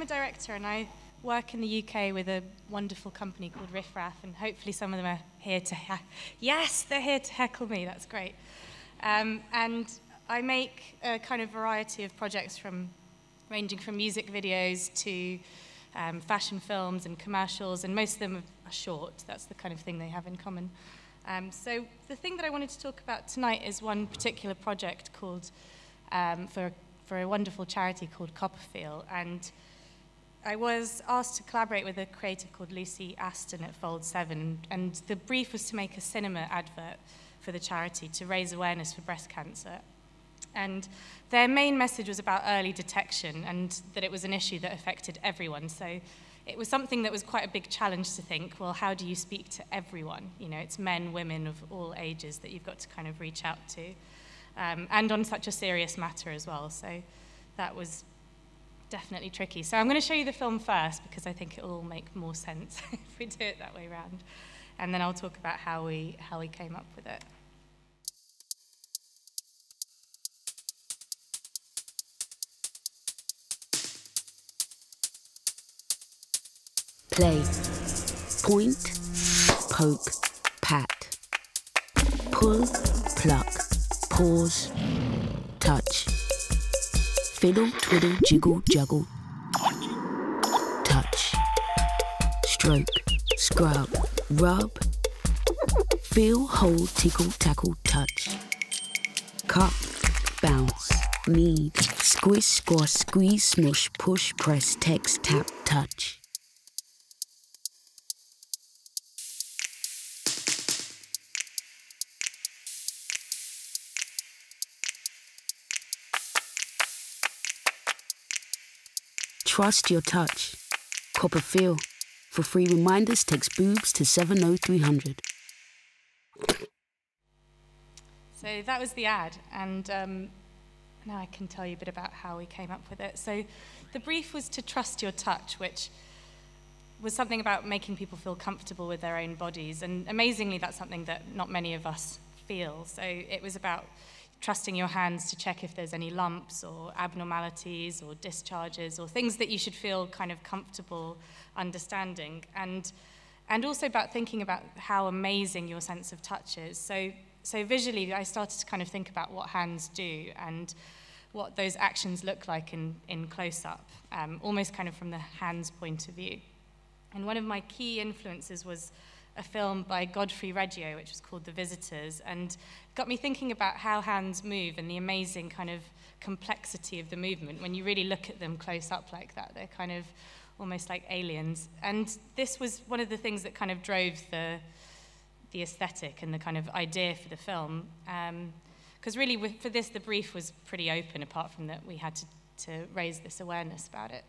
director and I work in the UK with a wonderful company called Riff Raff, and hopefully some of them are here to yes, they're here to heckle me, that's great. And I make a kind of variety of projects ranging from music videos to fashion films and commercials, and most of them are short. That's the kind of thing they have in common. So the thing that I wanted to talk about tonight is one particular project called, for a wonderful charity called Coppafeel, and I was asked to collaborate with a creator called Lucy Aston at Fold 7, and the brief was to make a cinema advert for the charity to raise awareness for breast cancer. And their main message was about early detection and that it was an issue that affected everyone. So it was something that was quite a big challenge to think, well, how do you speak to everyone? You know, it's men, women of all ages that you've got to kind of reach out to. And on such a serious matter as well. So that was definitely tricky. So I'm going to show you the film first because I think it will all make more sense if we do it that way around. And then I'll talk about how we came up with it. Play. Point, poke, pat. Pull, pluck, pause, touch. Fiddle, twiddle, jiggle, juggle. Touch. Stroke, scrub, rub. Feel, hold, tickle, tackle, touch. Cup, bounce, knead, squish, squash, squeeze, smush, push, press, text, tap, touch. Trust your touch. Coppafeel. For free reminders, text boobs to 70300. So that was the ad, and now I can tell you a bit about how we came up with it. So the brief was to trust your touch, which was something about making people feel comfortable with their own bodies, and amazingly that's something that not many of us feel. So it was about trusting your hands to check if there's any lumps or abnormalities or discharges or things that you should feel kind of comfortable understanding, and also about thinking about how amazing your sense of touch is. So visually, I started to kind of think about what hands do and what those actions look like in close-up, almost kind of from the hands point of view. And one of my key influences was a film by Godfrey Reggio, which was called The Visitors, and got me thinking about how hands move and the amazing kind of complexity of the movement. When you really look at them close up like that, they're kind of almost like aliens. And this was one of the things that kind of drove the aesthetic and the kind of idea for the film. Because really, for this, the brief was pretty open, apart from that we had to raise this awareness about it.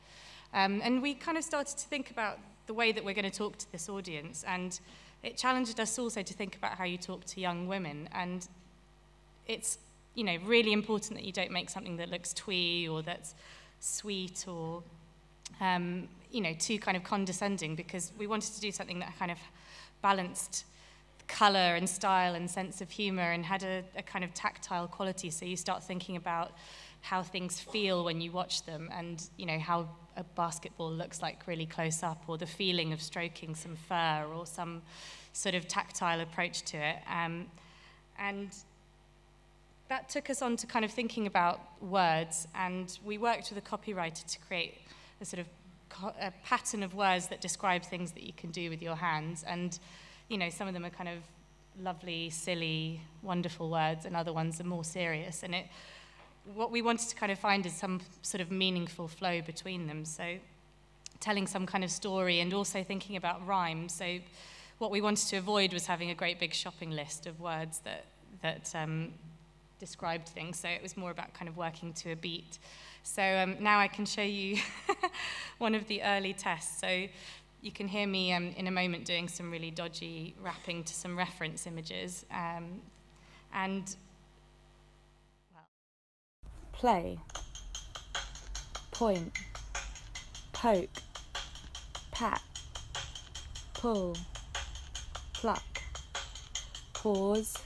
And we kind of started to think about the way that we're going to talk to this audience, and it challenged us also to think about how you talk to young women. And it's, you know, really important that you don't make something that looks twee or that's sweet or, you know, too kind of condescending, because we wanted to do something that kind of balanced color and style and sense of humor and had a kind of tactile quality. So you start thinking about how things feel when you watch them, and, you know, how a basketball looks like really close up, or the feeling of stroking some fur or some sort of tactile approach to it. And that took us on to kind of thinking about words, and we worked with a copywriter to create a sort of a pattern of words that describe things that you can do with your hands. And, you know, some of them are kind of lovely, silly, wonderful words, and other ones are more serious. And what we wanted to kind of find is some sort of meaningful flow between them. So telling some kind of story and also thinking about rhyme. So what we wanted to avoid was having a great big shopping list of words that described things. So it was more about kind of working to a beat. So now I can show you one of the early tests. So you can hear me in a moment doing some really dodgy rapping to some reference images. And play, point, poke, pat, pull, pluck, pause,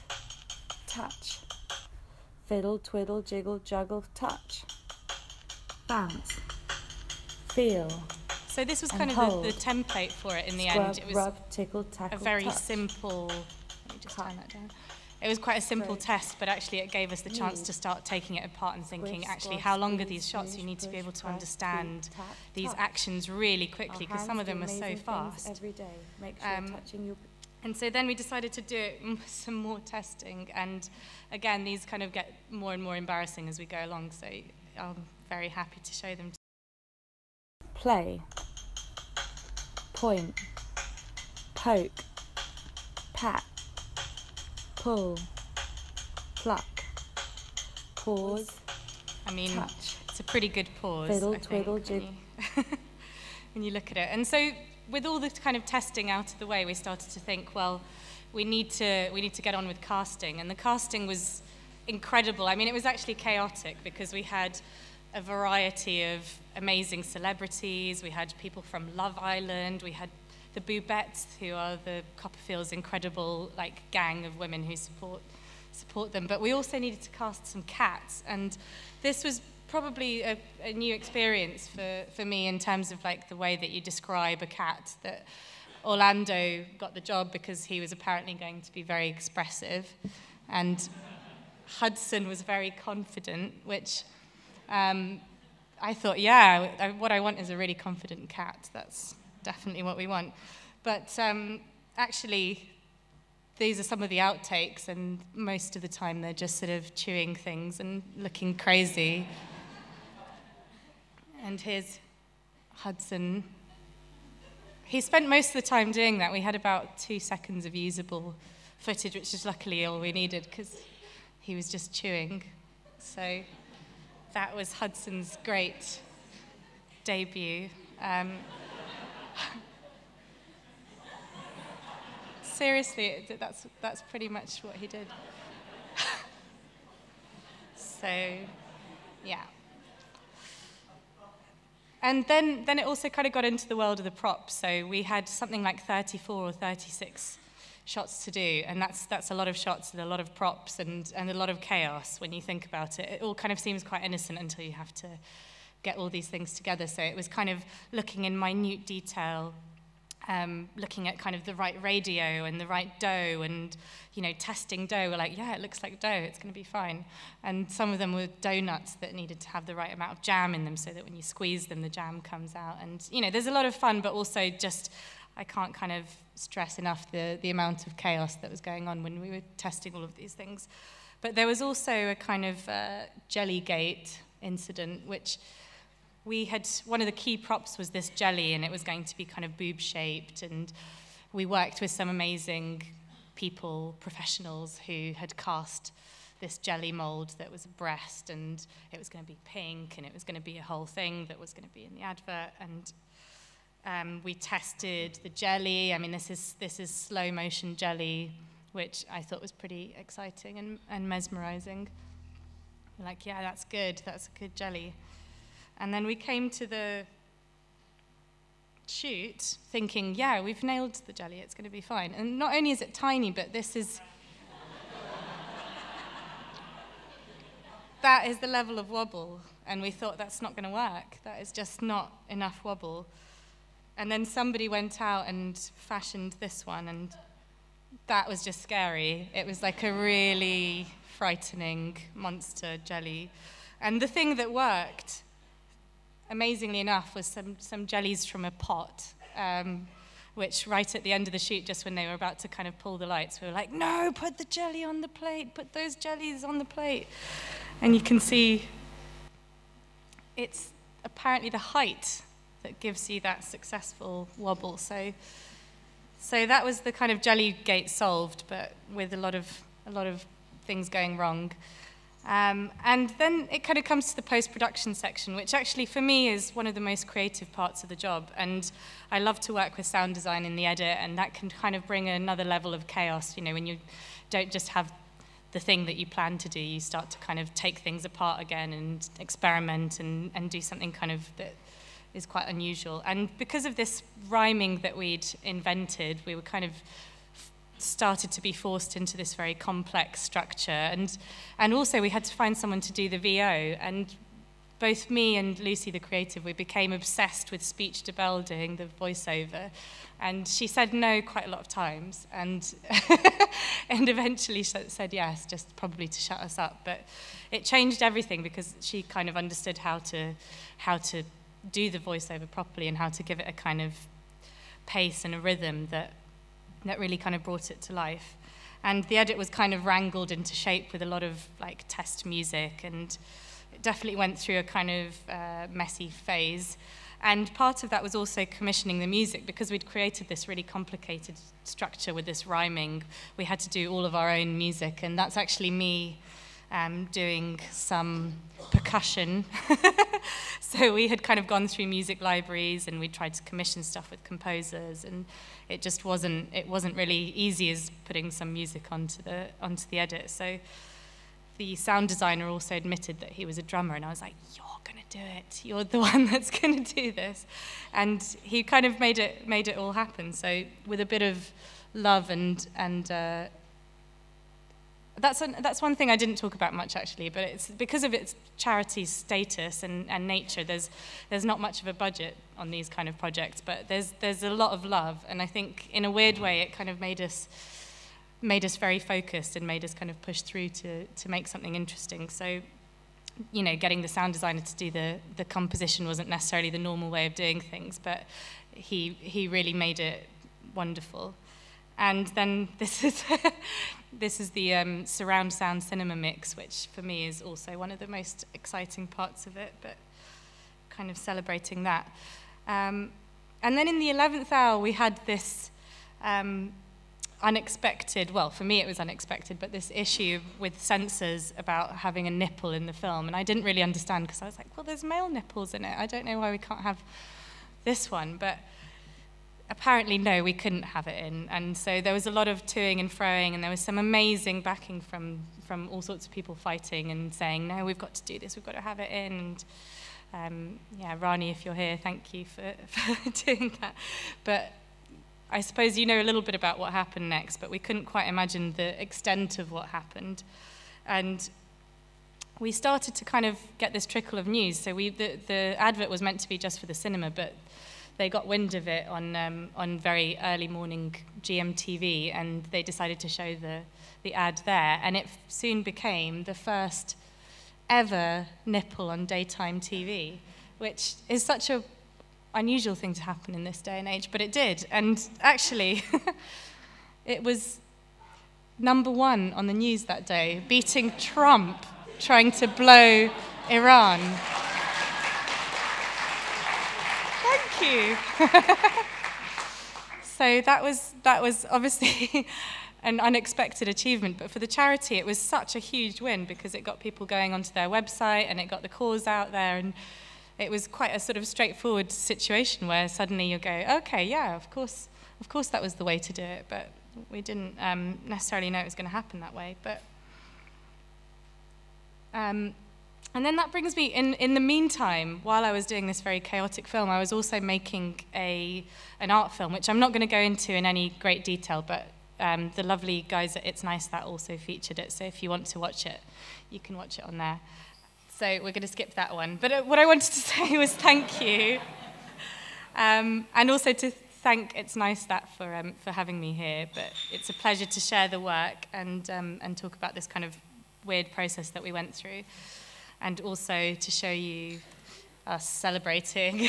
touch, fiddle, twiddle, jiggle, juggle, touch, bounce, feel. So this was kind of the template for it in the end. It was rub, tickle, tackle, a very touch. simple, let me just turn that down. It was quite a simple test, but actually it gave us the chance to start taking it apart and thinking, actually, how long are these shots? You need to be able to understand these actions really quickly, because some of them are so fast. Every day. Make sure touching your... And so then we decided to do some more testing, and again, these kind of get more and more embarrassing as we go along, so I'm very happy to show them. Play, point, poke, pat, pull, pluck, pause, I mean, touch. It's a pretty good pause, Fiddle, I twiddle, think, when you look at it. And so with all the kind of testing out of the way, we started to think, well, we need to get on with casting. And the casting was incredible. I mean, it was actually chaotic because we had a variety of amazing celebrities. We had people from Love Island. We had the Boobettes, who are the Coppafeel's incredible gang of women who support them. But we also needed to cast some cats. And this was probably a new experience for me in terms of the way that you describe a cat. That Orlando got the job because he was apparently going to be very expressive, and Hudson was very confident, which I thought, yeah, what I want is a really confident cat. That's definitely what we want. But actually, these are some of the outtakes, and most of the time they're just sort of chewing things and looking crazy. And here's Hudson. He spent most of the time doing that. We had about 2 seconds of usable footage, which is luckily all we needed because he was just chewing. So that was Hudson's great debut. Seriously, that's pretty much what he did. So, yeah. And then it also kind of got into the world of the props. So we had something like 34 or 36 shots to do, and that's a lot of shots and a lot of props and a lot of chaos when you think about it. It all kind of seems quite innocent until you have to get all these things together. So it was kind of looking in minute detail, looking at kind of the right radio and the right dough and, testing dough. We're like, yeah, it looks like dough, it's going to be fine. And some of them were donuts that needed to have the right amount of jam in them so that when you squeeze them, the jam comes out. And, there's a lot of fun, but also just, I can't kind of stress enough the amount of chaos that was going on when we were testing all of these things. But there was also a kind of Jellygate incident, which we had, one of the key props was this jelly, and it was going to be kind of boob-shaped, and we worked with some amazing people, professionals, who had cast this jelly mold that was a breast, and it was going to be pink, and it was going to be a whole thing that was going to be in the advert, and we tested the jelly. I mean, this is slow-motion jelly, which I thought was pretty exciting and mesmerizing. We're like, yeah, that's good, that's a good jelly. And then we came to the shoot thinking, yeah, we've nailed the jelly, it's going to be fine. And not only is it tiny, but that is the level of wobble. And we thought, that's not going to work. That is just not enough wobble. And then somebody went out and fashioned this one, and that was just scary. It was like a really frightening monster jelly. And the thing that worked, amazingly enough, was some jellies from a pot, which right at the end of the shoot, just when they were about to kind of pull the lights, we were like, no, put the jelly on the plate, put those jellies on the plate. And you can see it's apparently the height that gives you that successful wobble. So that was the kind of Jellygate solved, but with a lot of things going wrong. And then it kind of comes to the post-production section, which actually for me is one of the most creative parts of the job. And I love to work with sound design in the edit, and that can kind of bring another level of chaos. When you don't just have the thing that you plan to do, you start to kind of take things apart again and experiment and do something kind of that is quite unusual. And because of this rhyming that we'd invented, we were kind of started to be forced into this very complex structure, and also we had to find someone to do the VO, both me and Lucy, the creative, we became obsessed with speech to Belle doing the voiceover. And she said no quite a lot of times, and and eventually said yes, just probably to shut us up. But it changed everything because she kind of understood how to do the voiceover properly and how to give it a kind of pace and a rhythm that really kind of brought it to life. And the edit was kind of wrangled into shape with a lot of like test music, and it definitely went through a kind of messy phase. And part of that was also commissioning the music, because we'd created this really complicated structure with this rhyming. We had to do all of our own music, and that's actually me doing some percussion. So we had kind of gone through music libraries, and we tried to commission stuff with composers, and it just wasn't really easy as putting some music onto the edit. So the sound designer also admitted that he was a drummer, and I was like, you're going to do it. You're the one that's going to do this. And he kind of made it all happen. So with a bit of love and that's one thing I didn't talk about much, actually, but it's because of its charity status and nature, there's not much of a budget on these kind of projects, but there's a lot of love, and I think in a weird way it kind of made us very focused and made us kind of push through to make something interesting. So, you know, getting the sound designer to do the composition wasn't necessarily the normal way of doing things, but he really made it wonderful. And then this is the surround sound cinema mix, which for me is also one of the most exciting parts of it, but kind of celebrating that. And then in the 11th hour, we had this unexpected, well, for me it was unexpected, but this issue with censors about having a nipple in the film. And I didn't really understand, because I was like, well, there's male nipples in it. I don't know why we can't have this one. But apparently, no, we couldn't have it in. And so there was a lot of toing and froing, and there was some amazing backing from all sorts of people fighting and saying, no, we've got to do this, we've got to have it in. And yeah, Rani, if you're here, thank you for doing that. But I suppose you know a little bit about what happened next, but we couldn't quite imagine the extent of what happened. And we started to kind of get this trickle of news. So the advert was meant to be just for the cinema, but they got wind of it on very early morning GMTV, and they decided to show the ad there. And it soon became the first ever nipple on daytime TV, which is such a unusual thing to happen in this day and age, but it did. And actually, it was #1 on the news that day, beating Trump trying to blow Iran. Thank you. So that was obviously an unexpected achievement, but for the charity it was such a huge win, because it got people going onto their website and it got the cause out there, and it was quite a sort of straightforward situation where suddenly you go, okay, yeah, of course that was the way to do it, but we didn't necessarily know it was going to happen that way. But and then that brings me, in the meantime, while I was doing this very chaotic film, I was also making an art film, which I'm not going to go into in any great detail, but the lovely guys at It's Nice That also featured it, so if you want to watch it, you can watch it on there. So we're going to skip that one. But what I wanted to say was thank you. And also to thank It's Nice That for having me here. But it's a pleasure to share the work and talk about this kind of weird process that we went through. And also to show you us celebrating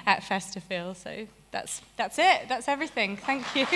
at Coppafeel. So that's it. That's everything. Thank you.